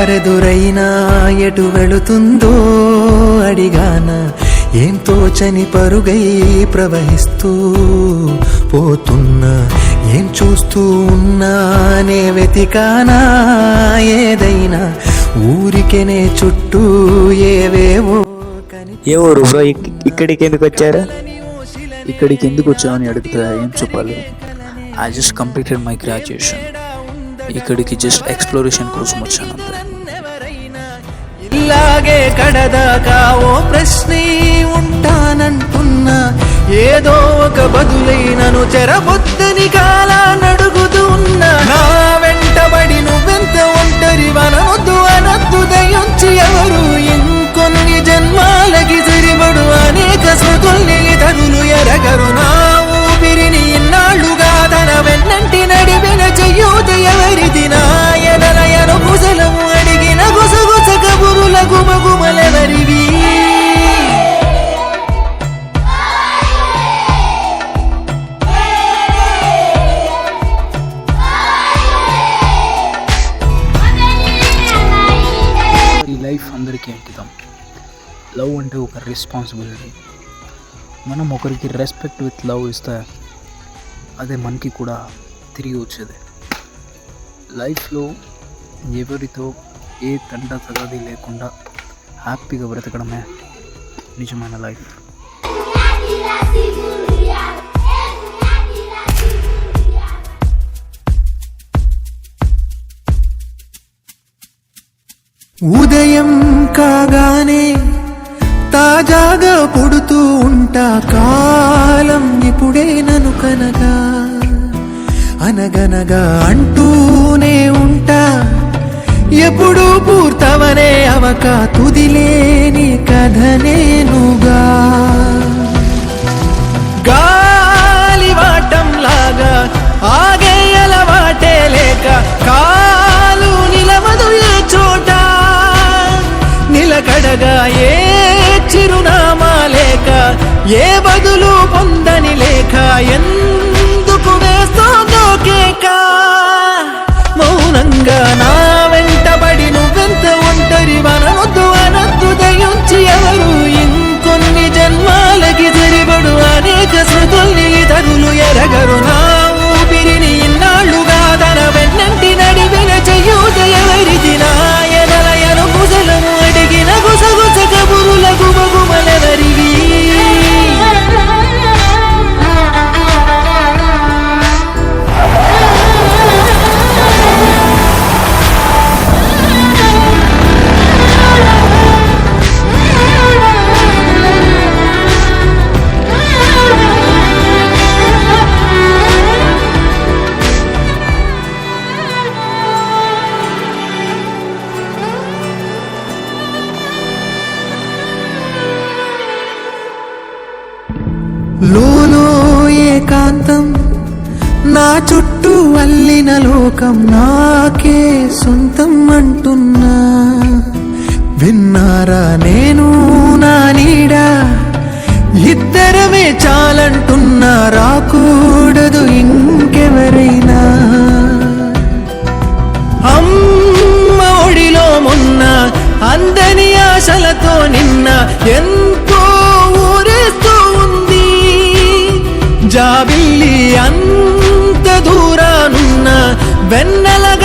దారెదురైనా ఎటు వెళుతుందో అడిగాన, ఏం తోచని పరుగై ప్రవహిస్తూ పోతున్నా, ఏం చూస్తూ ఉన్నానే వెతికానా ఏదైనా, ఊరికెనే చుట్టూ ఏవేవో. ఏ ఊరు బ్రో, ఇక్కడికి ఎందుకు వచ్చారు? ఇక్కడికి ఎందుకు వచ్చామని అడిగితే ఏం చెప్పాలి? I just completed my graduation. ఇక్కడికి జస్ట్ ఎక్స్ప్లోరేషన్ కోసం వచ్చాను అంతే. ఇలాగే కడదాకా ఓ ప్రశ్నే ఉంటానంటున్నా, ఏదో ఒక బదులైనను చెరబొద్దని కాలానడుగుతూ ఉన్నా. నా వెంటబడి నువ్వెంత ఒంటరి వనవద్దు అనద్దు దయించి ఎవరు, ఇంకొన్ని జన్మాలకి సరిపడు అనేక స్మృతుల్ని తరులు ఎరగరు. నా ఊపిరిని ఇన్నాళ్లుగా తన వెన్నంటి నడిపిన చెయ్యూత ఎవరిది, నాయనలయను కుశలము అడిగిన గుసగుస కబురుల గుమగుమలెవరివి. ఈ లైఫ్ అందరికీ అంకితం. లవ్ అంటే ఒక రెస్పాన్సిబిలిటీ. మనం ఒకరికి రెస్పెక్ట్ విత్ లవ్ ఇస్తే అదే మనకి కూడా తిరిగి వచ్చేది. లైఫ్లో ఎవరితో ఏ తంట తగది లేకుండా హ్యాపీగా బ్రతకడమే నిజమైన లైఫ్. ఉదయం కాగానే తాజాగా పుడుతూ ఉంటా, కాలం ఇప్పుడే నన్ను కనగా అనగనగా అంటూనే ఉంటా, ఎప్పుడు పూర్తవనే అవక తుదిలేని కథ నేనుగా. గాలివాటంలాగా ఆగే అలవాటే లేక, కాలు నిలవదు ఏ చోట, నిలకడగా ఏ చిరునామా లేక, ఏ బదులు పొందని లేక, ఎందుకు వేస్తోందో కేక. మౌనంగా నా వెంటబడి నువ్వెంత ఒంటరి వనవద్దు అనద్దు దయించి ఎవరు, ఇంకొన్ని జన్మాలకి సరిపడు అనేక స్మృతుల్ని తరులు ఎరగరు. నా ఊపిరిని ఇన్నాళ్లుగా తన వెన్నంటి నడిపిన చెయ్యూత ఎవరిది, నాయనలయను కుశలము అడిగిన గుసగుస కబురుల గుమగుమలెవరివి. లోలో ఏకాంతం, నా చుట్టూ అల్లిన లోకం నాకే సొంతం అంటున్నా. విన్నారా నేను నా నీడా, ఇద్దరమే చాలంటున్నా, రాకూడదు ఇంకెవరైనా. అమ్మ ఒడిలో మొన్న అందని ఆశలతో నిన్న ఎంతో ఊరేస్తూ ఉంది, జాబిల్లి అంత దూరానున్న వెన్నెలగా